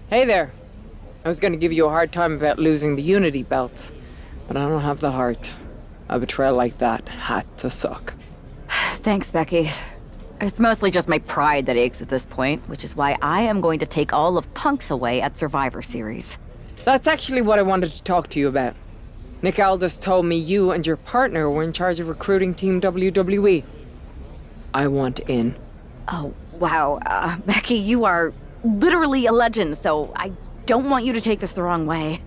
Hey there. I was gonna give you a hard time about losing the Unity belt, but I don't have the heart. A betrayal like that had to suck. Thanks, Becky. It's mostly just my pride that aches at this point, which is why I am going to take all of Punk's away at Survivor Series. That's actually what I wanted to talk to you about. Nick Aldis told me you and your partner were in charge of recruiting Team WWE. I want in. Oh, wow. Becky, you are literally a legend, so I don't want you to take this the wrong way.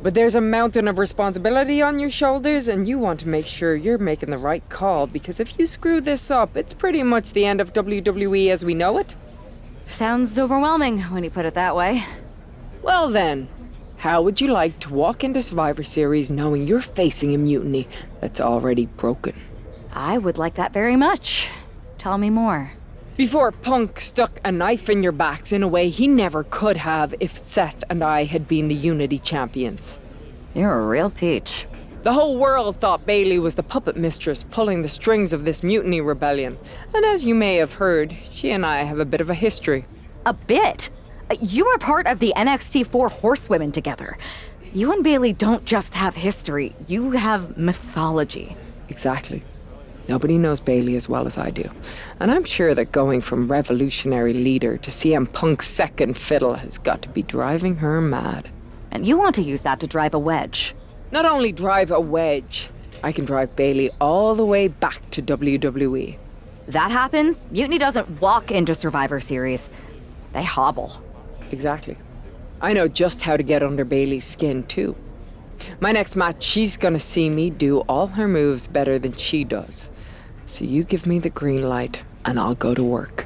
But there's a mountain of responsibility on your shoulders, and you want to make sure you're making the right call, because if you screw this up, it's pretty much the end of WWE as we know it. Sounds overwhelming when you put it that way. Well then, how would you like to walk into Survivor Series knowing you're facing a mutiny that's already broken? I would like that very much. Tell me more. Before Punk stuck a knife in your backs in a way he never could have if Seth and I had been the Unity champions. You're a real peach. The whole world thought Bailey was the puppet mistress pulling the strings of this mutiny rebellion. And as you may have heard, she and I have a bit of a history. A bit? You were part of the NXT 4 Horsewomen together. You and Bailey don't just have history, you have mythology. Exactly. Nobody knows Bailey as well as I do. And I'm sure that going from revolutionary leader to CM Punk's second fiddle has got to be driving her mad. And you want to use that to drive a wedge. Not only drive a wedge, I can drive Bailey all the way back to WWE. That happens, Mutiny doesn't walk into Survivor Series. They hobble. Exactly. I know just how to get under Bailey's skin, too. My next match, she's gonna see me do all her moves better than she does. So you give me the green light, and I'll go to work.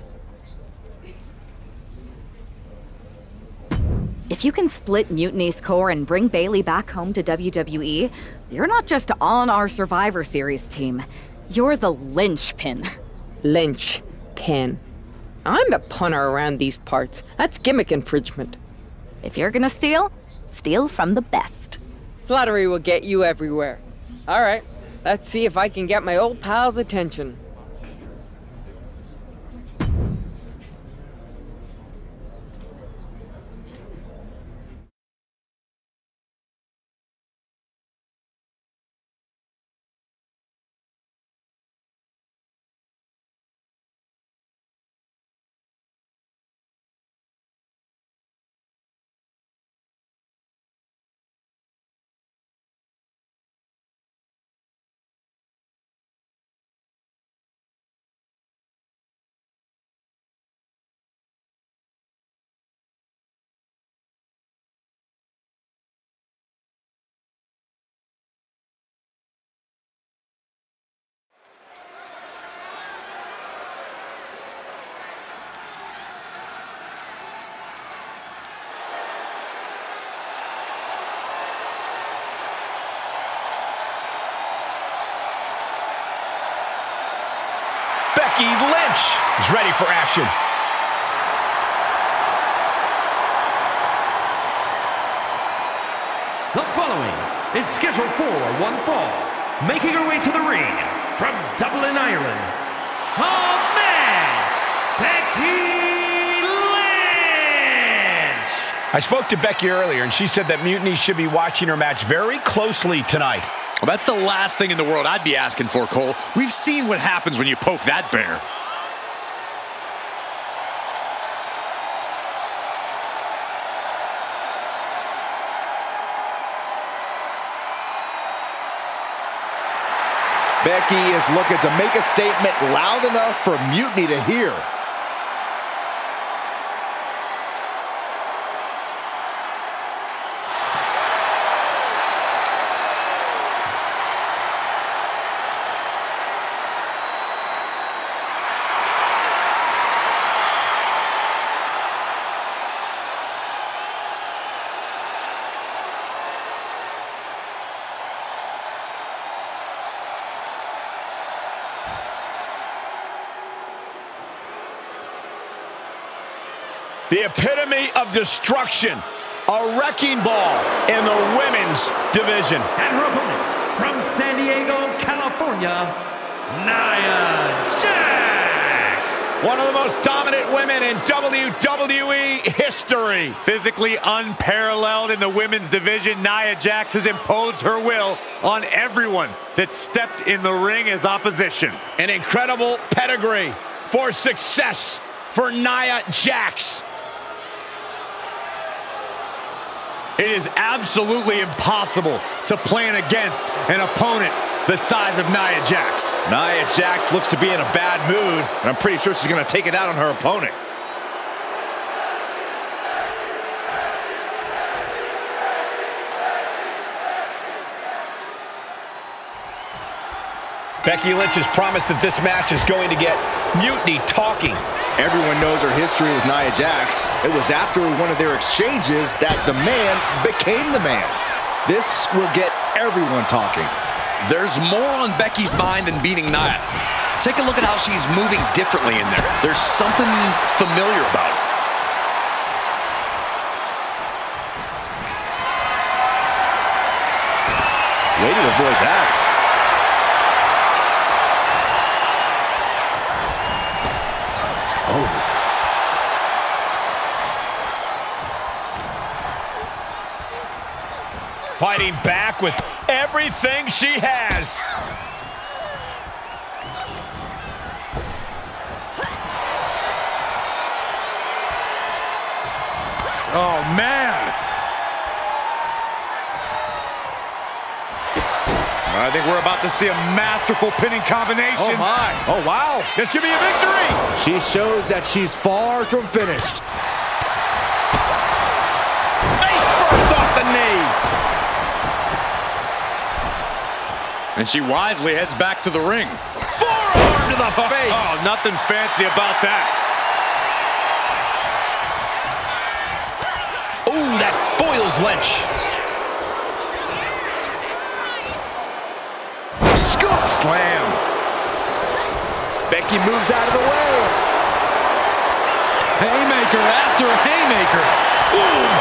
If you can split Mutiny's core and bring Bailey back home to WWE, you're not just on our Survivor Series team. You're the linchpin. Linchpin. I'm the punter around these parts. That's gimmick infringement. If you're gonna steal, steal from the best. Flattery will get you everywhere. All right, let's see if I can get my old pal's attention. Becky Lynch is ready for action. The following is scheduled for one fall. Making her way to the ring from Dublin, Ireland, the man, Becky Lynch! I spoke to Becky earlier, and she said that Mutiny should be watching her match very closely tonight. Well, that's the last thing in the world I'd be asking for, Cole. We've seen what happens when you poke that bear. Becky is looking to make a statement loud enough for Mutiny to hear. The epitome of destruction. A wrecking ball in the women's division. And her opponent from San Diego, California, Nia Jax. One of the most dominant women in WWE history. Physically unparalleled in the women's division, Nia Jax has imposed her will on everyone that stepped in the ring as opposition. An incredible pedigree for success for Nia Jax. It is absolutely impossible to plan against an opponent the size of Nia Jax. Nia Jax looks to be in a bad mood, and I'm pretty sure she's going to take it out on her opponent. Becky Lynch has promised that this match is going to get Mutiny talking. Everyone knows her history with Nia Jax. It was after one of their exchanges that the man became the man. This will get everyone talking. There's more on Becky's mind than beating Nia. Take a look at how she's moving differently in there. There's something familiar about it. Way to avoid that. Fighting back with everything she has. Oh, man. I think we're about to see a masterful pinning combination. Oh, my. Oh, wow. This could be a victory. She shows that she's far from finished. Face first off the knee. And she wisely heads back to the ring. Forearm to the face. Oh, nothing fancy about that. Ooh, that foils Lynch. Scoop slam. Becky moves out of the way. Haymaker after haymaker. Ooh.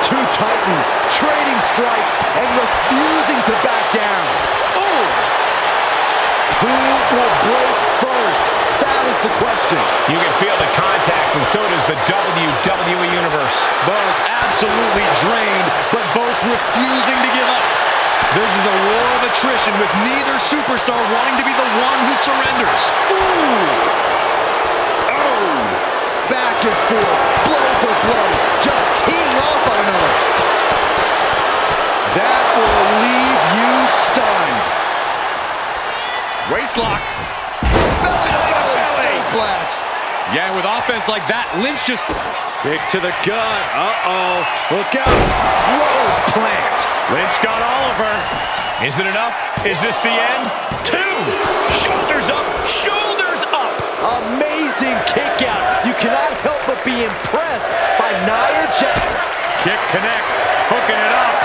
Two titans trading strikes and refusing to back down. Ooh. Who will break first? That is the question. You can feel the contact, and so does the WWE Universe. Both absolutely drained, but both refusing to give up. This is a war of attrition with neither superstar wanting to be the one who surrenders. Ooh. Oh. Back and forth, blow for blow, just teeing off on another. That will leave you stunned. Waistlock. Belly flash. Yeah, with offense like that, Lynch just... Kick to the gut. Uh-oh. Look out. Rose plant. Lynch got all of her. Is it enough? Is this the end? Two. Shoulders up. Shoulders up. Amazing kick out. You cannot help but be impressed by Nia Jax. Kick connects. Hooking it up.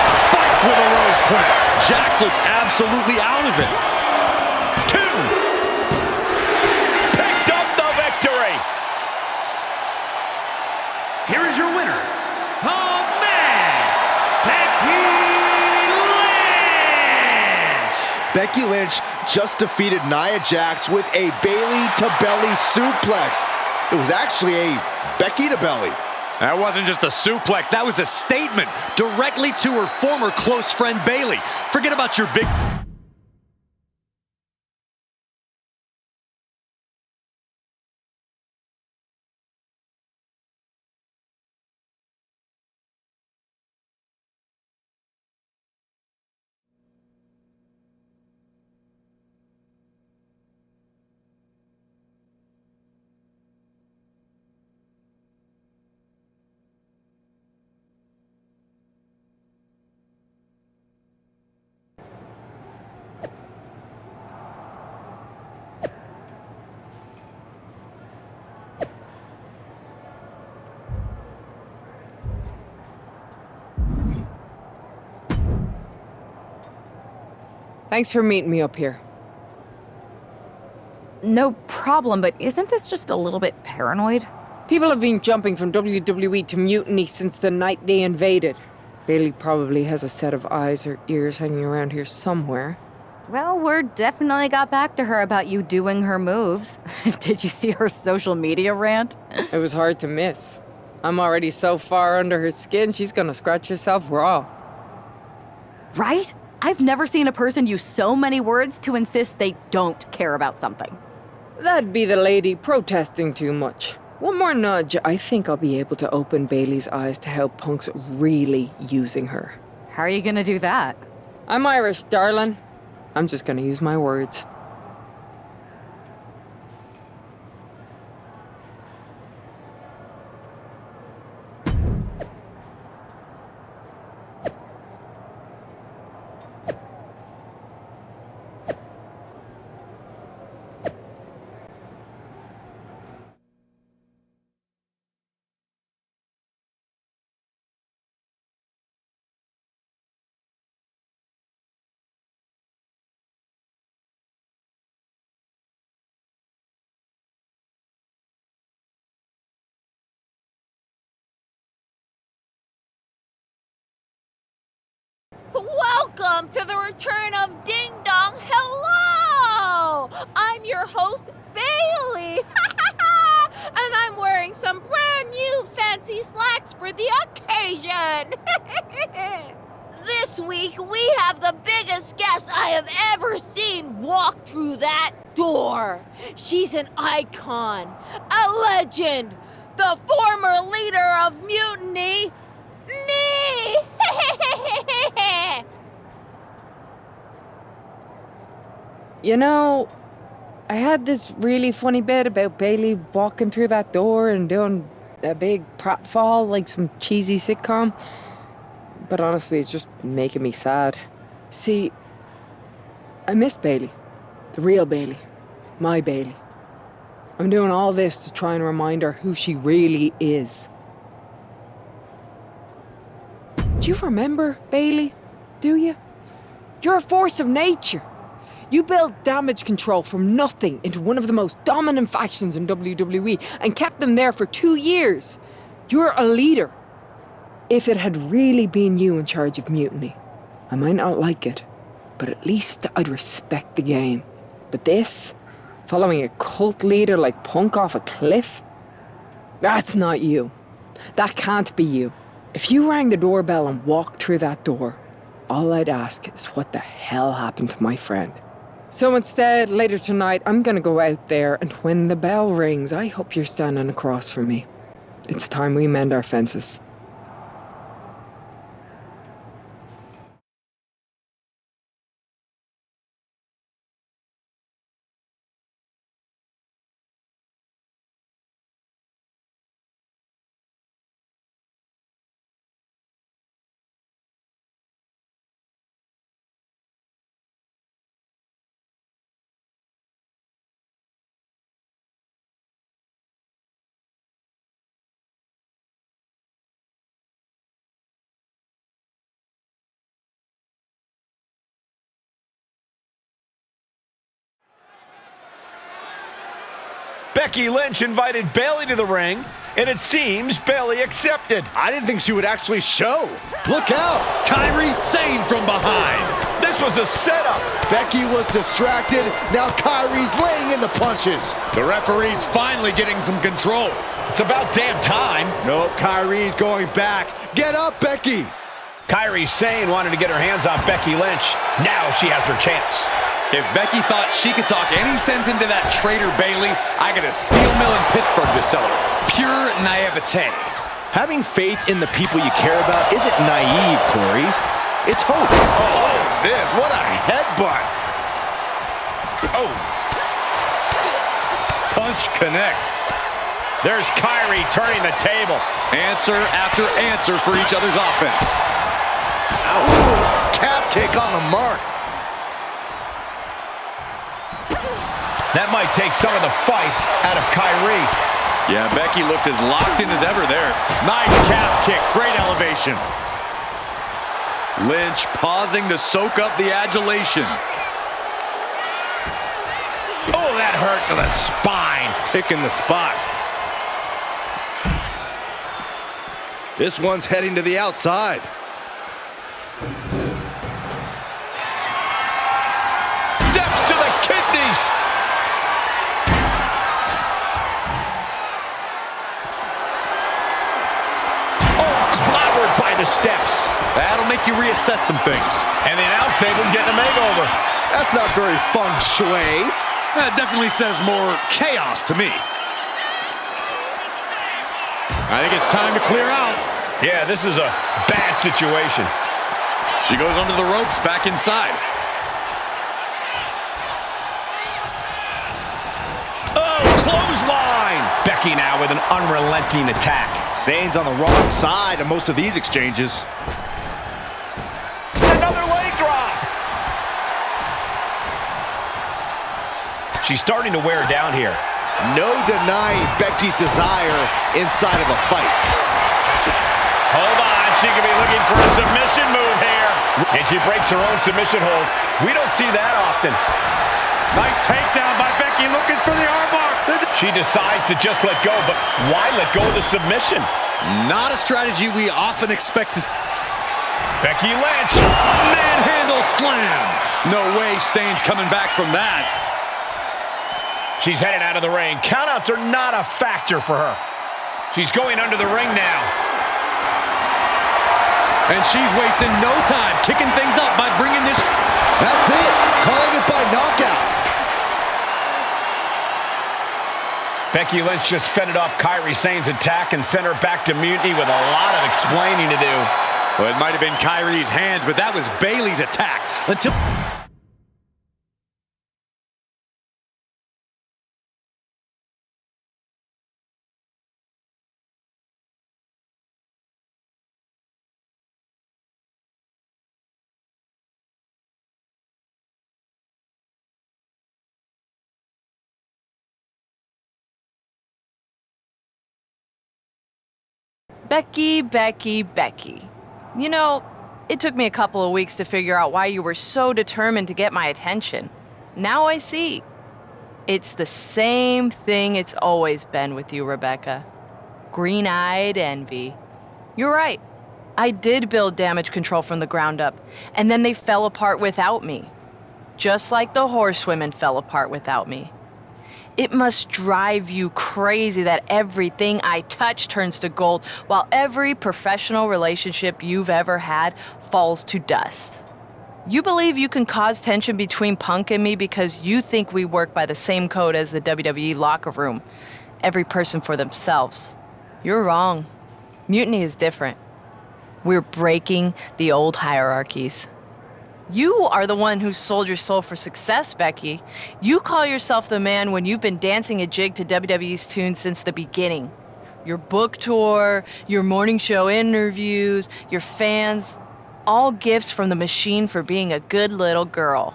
Spiked with a rose plant. Jax looks absolutely out of it. Two. Picked up the victory. Here is your winner, the man, Becky Lynch! Becky Lynch just defeated Nia Jax with a Bayley to belly suplex. It was actually a Becky to belly. That wasn't just a suplex, that was a statement directly to her former close friend Bayley. Forget about your big... Thanks for meeting me up here. No problem, but isn't this just a little bit paranoid? People have been jumping from WWE to Mutiny since the night they invaded. Bayley probably has a set of eyes or ears hanging around here somewhere. Well, word definitely got back to her about you doing her moves. Did you see her social media rant? It was hard to miss. I'm already so far under her skin, she's gonna scratch herself raw. Right? I've never seen a person use so many words to insist they don't care about something. That'd be the lady protesting too much. One more nudge, I think I'll be able to open Bailey's eyes to how Punk's really using her. How are you gonna do that? I'm Irish, darling. I'm just gonna use my words. Welcome to the return of Ding Dong. Hello! I'm your host, Bailey. And I'm wearing some brand new fancy slacks for the occasion. This week, we have the biggest guest I have ever seen walk through that door. She's an icon, a legend, the former leader of Mutiny, me! You know, I had this really funny bit about Bailey walking through that door and doing a big pratfall like some cheesy sitcom. But honestly, it's just making me sad. See, I miss Bailey. The real Bailey. My Bailey. I'm doing all this to try and remind her who she really is. Do you remember, Bailey? Do you? You're a force of nature. You built damage control from nothing into one of the most dominant factions in WWE and kept them there for 2 years. You're a leader. If it had really been you in charge of Mutiny, I might not like it, but at least I'd respect the game. But this, following a cult leader like Punk off a cliff, that's not you. That can't be you. If you rang the doorbell and walked through that door, all I'd ask is what the hell happened to my friend. So instead, later tonight, I'm gonna go out there, and when the bell rings, I hope you're standing across from me. It's time we mend our fences. Becky Lynch invited Bailey to the ring, and it seems Bailey accepted. I didn't think she would actually show. Look out! Kairi Sane from behind. This was a setup. Becky was distracted. Now Kairi's laying in the punches. The referee's finally getting some control. It's about damn time. No, Kairi's going back. Get up, Becky! Kairi Sane wanted to get her hands on Becky Lynch. Now she has her chance. If Becky thought she could talk any sense into that traitor Bailey, I got a steel mill in Pittsburgh to sell her. Pure naivete. Having faith in the people you care about isn't naive, Corey. It's hope. Oh, this, what a headbutt. Oh. Punch connects. There's Kairi turning the table. Answer after answer for each other's offense. Ooh, calf kick on the mark. That might take some of the fight out of Kairi. Yeah, Becky looked as locked in as ever there. Nice calf kick, great elevation. Lynch pausing to soak up the adulation. Oh, that hurt to the spine. Picking the spot. This one's heading to the outside. steps. That'll make you reassess some things. And the announce table's getting a makeover. That's not very feng shui. That definitely says more chaos to me. I think it's time to clear out. Yeah, this is a bad situation. She goes under the ropes, back inside. Oh, clothesline! Becky now with an unrelenting attack. Zayn's on the wrong side of most of these exchanges. Another leg drop! She's starting to wear down here. No denying Becky's desire inside of a fight. Hold on, she could be looking for a submission move here. And she breaks her own submission hold. We don't see that often. Nice takedown by Becky, looking for the armbar. She decides to just let go, but why let go of the submission? Not a strategy we often expect to... Becky Lynch. Manhandle slam. No way Zayn's coming back from that. She's headed out of the ring. Countouts are not a factor for her. She's going under the ring now. And she's wasting no time kicking things up by bringing this... That's it. Calling it by knockout. Becky Lynch just fended off Kairi Sane's attack and sent her back to Mutiny with a lot of explaining to do. Well, it might have been Kairi's hands, but that was Bayley's attack. Until... Becky, Becky, Becky. You know, it took me a couple of weeks to figure out why you were so determined to get my attention. Now I see. It's the same thing it's always been with you, Rebecca. Green-eyed envy. You're right. I did build Damage Control from the ground up, and then they fell apart without me. Just like the horsewomen fell apart without me. It must drive you crazy that everything I touch turns to gold, while every professional relationship you've ever had falls to dust. You believe you can cause tension between Punk and me because you think we work by the same code as the WWE locker room. Every person for themselves. You're wrong. Mutiny is different. We're breaking the old hierarchies. You are the one who sold your soul for success, Becky. You call yourself the man when you've been dancing a jig to WWE's tune since the beginning. Your book tour, your morning show interviews, your fans, all gifts from the machine for being a good little girl.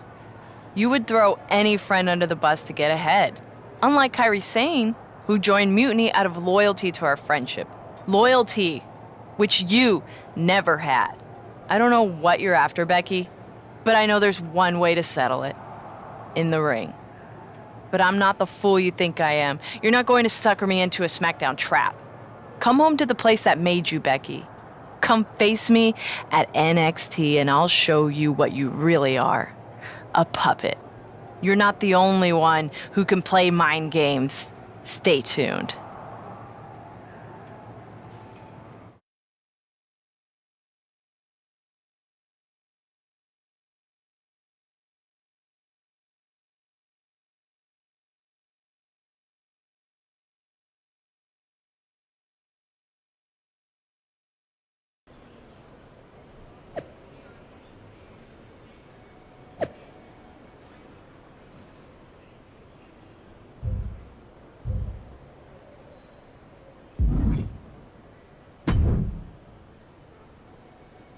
You would throw any friend under the bus to get ahead. Unlike Kairi Sane, who joined Mutiny out of loyalty to our friendship. Loyalty, which you never had. I don't know what you're after, Becky. But I know there's one way to settle it. In the ring. But I'm not the fool you think I am. You're not going to sucker me into a SmackDown trap. Come home to the place that made you, Becky. Come face me at NXT and I'll show you what you really are. A puppet. You're not the only one who can play mind games. Stay tuned.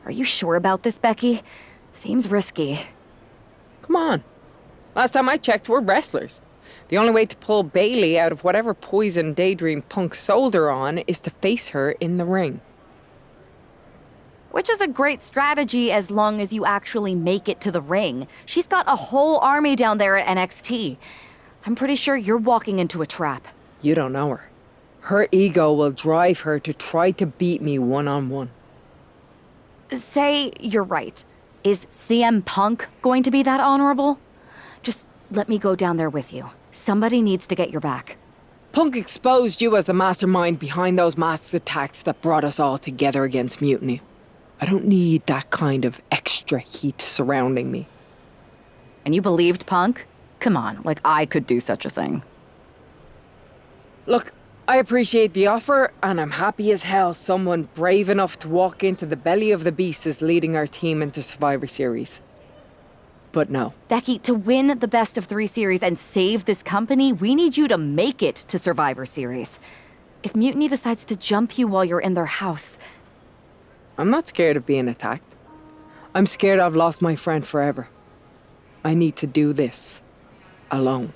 Are you sure about this, Becky? Seems risky. Come on. Last time I checked, we're wrestlers. The only way to pull Bayley out of whatever poison daydream Punk sold her on is to face her in the ring. Which is a great strategy as long as you actually make it to the ring. She's got a whole army down there at NXT. I'm pretty sure you're walking into a trap. You don't know her. Her ego will drive her to try to beat me one-on-one. Say you're right. Is CM Punk going to be that honorable? Just let me go down there with you. Somebody needs to get your back. Punk exposed you as the mastermind behind those masked attacks that brought us all together against Mutiny. I don't need that kind of extra heat surrounding me. And you believed Punk? Come on, like I could do such a thing. Look, I appreciate the offer, and I'm happy as hell someone brave enough to walk into the belly of the beast is leading our team into Survivor Series. But no. Becky, to win the best of 3 series and save this company, we need you to make it to Survivor Series. If Mutiny decides to jump you while you're in their house... I'm not scared of being attacked. I'm scared I've lost my friend forever. I need to do this alone.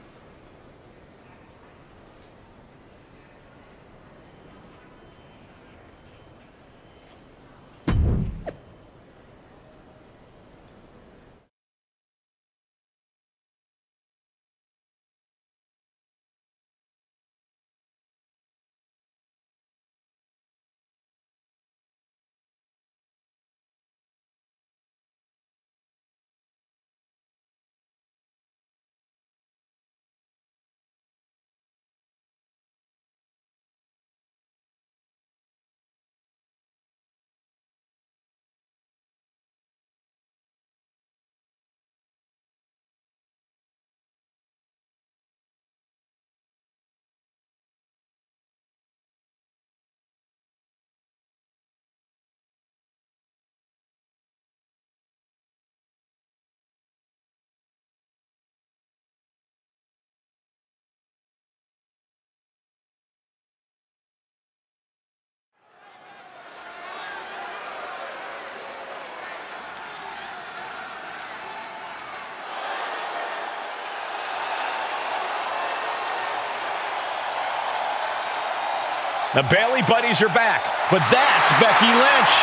The Bayley buddies are back, but that's Becky Lynch.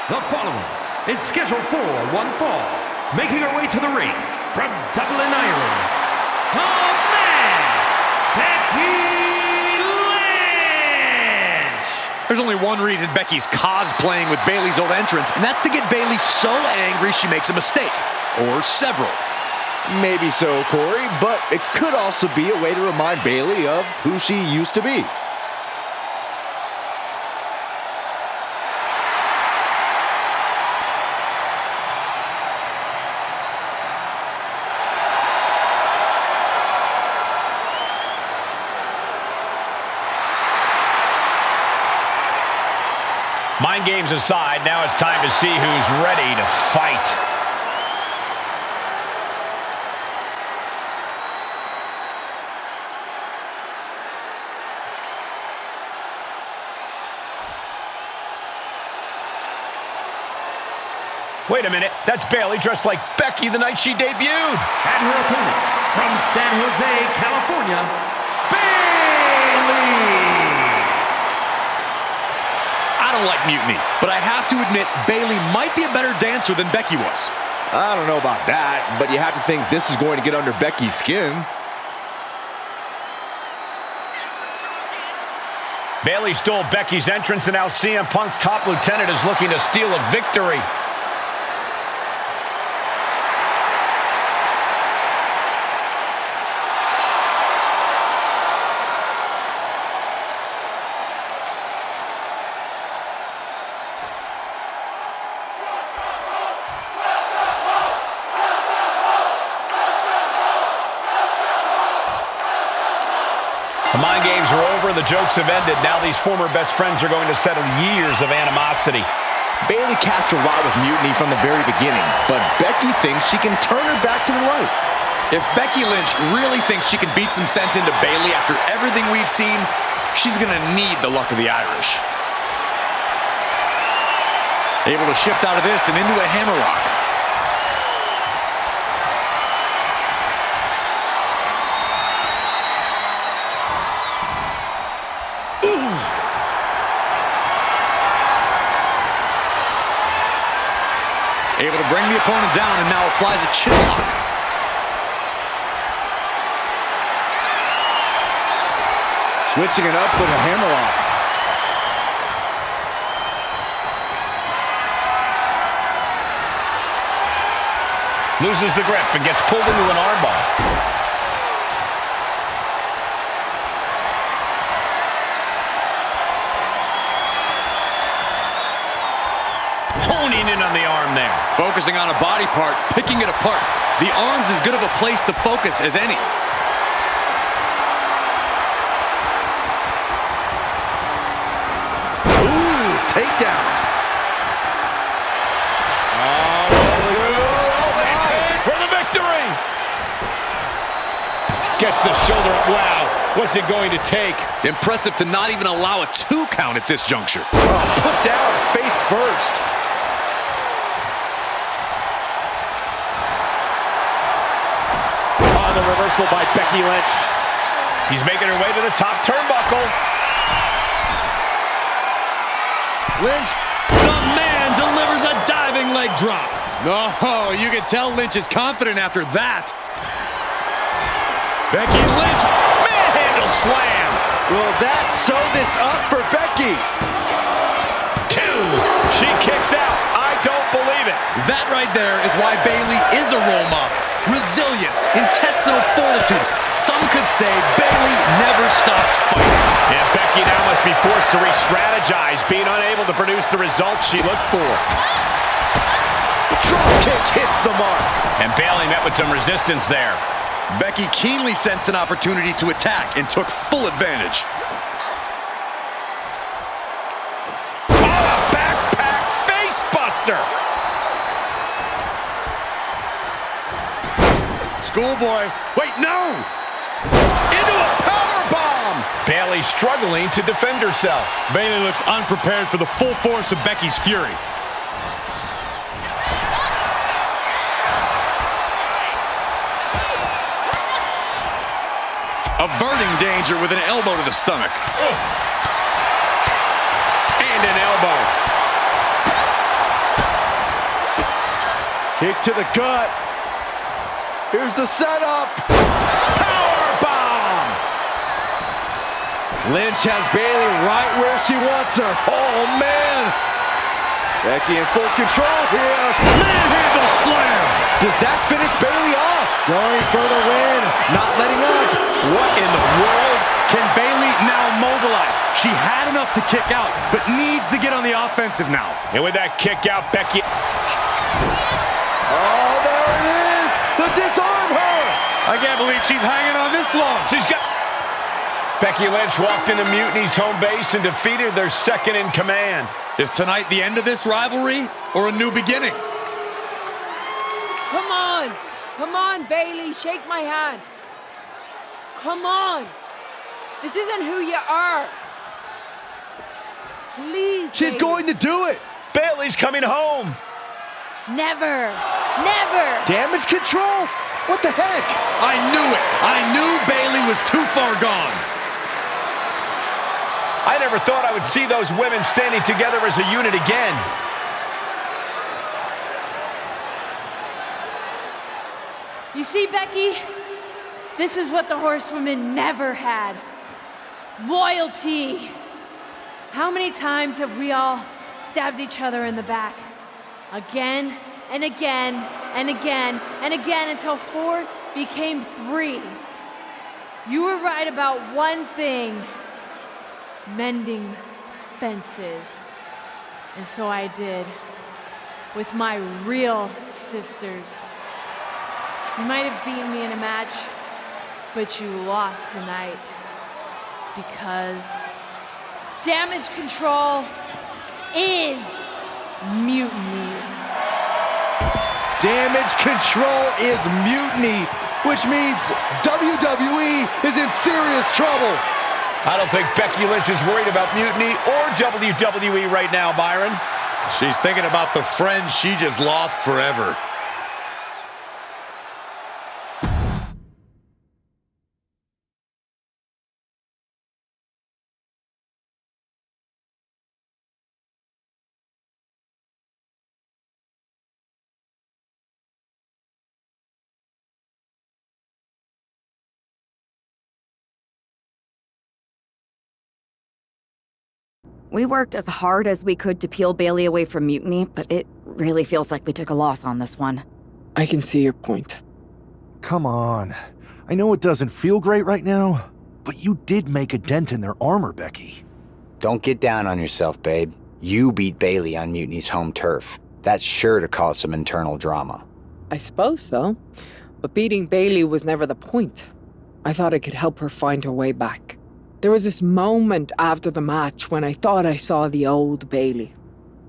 The following is scheduled for one fall, making her way to the ring from Dublin, Ireland, the man, Becky Lynch! There's only one reason Becky's cosplaying with Bayley's old entrance, and that's to get Bayley so angry she makes a mistake. Or several. Maybe so, Corey, but it could also be a way to remind Bayley of who she used to be. Mind games aside, now it's time to see who's ready to fight. Wait a minute, that's Bayley dressed like Becky the night she debuted. And her opponent from San Jose, California, Bayley! I don't like Mutiny, but I have to admit Bayley might be a better dancer than Becky was. I don't know about that, but you have to think this is going to get under Becky's skin. Bayley stole Becky's entrance, and now CM Punk's top lieutenant is looking to steal a victory. The mind games are over, the jokes have ended. Now these former best friends are going to settle years of animosity. Bayley cast her lot with Mutiny from the very beginning, but Becky thinks she can turn her back to the light. If Becky Lynch really thinks she can beat some sense into Bayley after everything we've seen, she's gonna need the luck of the Irish. Able to shift out of this and into a hammerlock. Able to bring the opponent down and now applies a chin lock. Switching it up with a hammerlock. Loses the grip and gets pulled into an armbar. Focusing on a body part, picking it apart. The arm's as good of a place to focus as any. Ooh, takedown. For the victory! Gets the shoulder up. Wow, what's it going to take? Impressive to not even allow a 2 count at this juncture. Put down, face first. On the reversal by Becky Lynch. He's making her way to the top turnbuckle. Lynch. The man delivers a diving leg drop. Oh, you can tell Lynch is confident after that. Becky Lynch, Manhandle slam. Will that sew this up for Becky? 2. She kicks out. I don't believe it. that right there is why Bayley is a role model. Resilience, intestinal fortitude. Some could say Bayley never stops fighting. And Becky now must be forced to re-strategize, being unable to produce the results she looked for. Drop kick hits the mark. And Bayley met with some resistance there. Becky keenly sensed an opportunity to attack and took full advantage. Oh, a backpack face buster. Schoolboy, wait, no! Into a power bomb. Bayley struggling to defend herself. Bayley looks unprepared for the full force of Becky's fury. Averting danger with an elbow to the stomach. And an elbow. Kick to the gut. Here's the setup. Power bomb. Lynch has Bayley right where she wants her. Oh, man. Becky in full control here. Manhandle slam! Does that finish Bayley off? Going for the win. Not letting up. What in the world? Can Bayley now mobilize? She had enough to kick out, but needs to get on the offensive now. And with that kick out, Becky. Oh, there it is. The disarm her. I can't believe she's hanging on this long. She's got... Becky Lynch walked into Mutiny's home base and defeated their second in command. Is tonight the end of this rivalry or a new beginning? Come on. Come on, Bailey. Shake my hand. Come on. This isn't who you are. Please, She's Bayley. going to do it. Bayley's coming home. Never. Never. Damage control? What the heck? I knew it. I knew Bayley was too far gone. I never thought I would see those women standing together as a unit again. You see, Becky? This is what the horsewomen never had. Loyalty. How many times have we all stabbed each other in the back? Again and again and again and again until 4 became 3. You were right about one thing. Mending fences. And so I did. With my real sisters. You might have beaten me in a match, but you lost tonight. Because damage control is mutiny. Damage control is mutiny, which means WWE is in serious trouble. I don't think Becky Lynch is worried about Mutiny or WWE right now, Byron. She's thinking about the friend she just lost forever. We worked as hard as we could to peel Bailey away from Mutiny, but it really feels like we took a loss on this one. I can see your point. Come on. I know it doesn't feel great right now, but you did make a dent in their armor, Becky. Don't get down on yourself, babe. You beat Bayley on Mutiny's home turf. That's sure to cause some internal drama. I suppose so. But beating Bailey was never the point. I thought I could help her find her way back. There was this moment after the match when I thought I saw the old Bailey.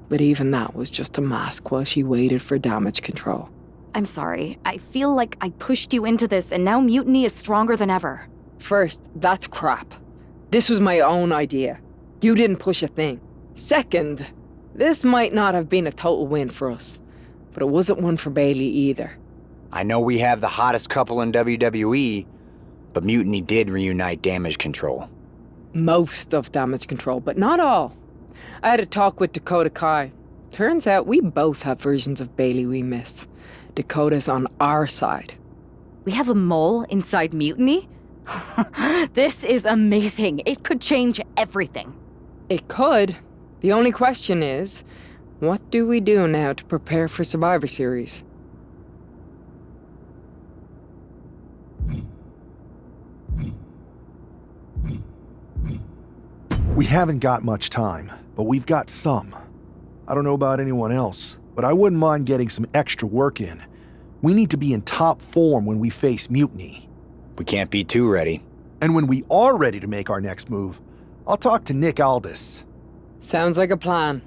But even that was just a mask while she waited for damage control. I'm sorry. I feel like I pushed you into this and now Mutiny is stronger than ever. First, that's crap. This was my own idea. You didn't push a thing. Second, this might not have been a total win for us. But it wasn't one for Bailey either. I know we have the hottest couple in WWE, but Mutiny did reunite Damage Control. Most of Damage Control, but not all. I had a talk with Dakota Kai. Turns out we both have versions of Bailey we miss. Dakota's on our side. We have a mole inside Mutiny? This is amazing. It could change everything. It could. The only question is, what do we do now to prepare for Survivor Series? We haven't got much time, but we've got some. I don't know about anyone else, but I wouldn't mind getting some extra work in. We need to be in top form when we face Mutiny. We can't be too ready. And when we are ready to make our next move, I'll talk to Nick Aldis. Sounds like a plan.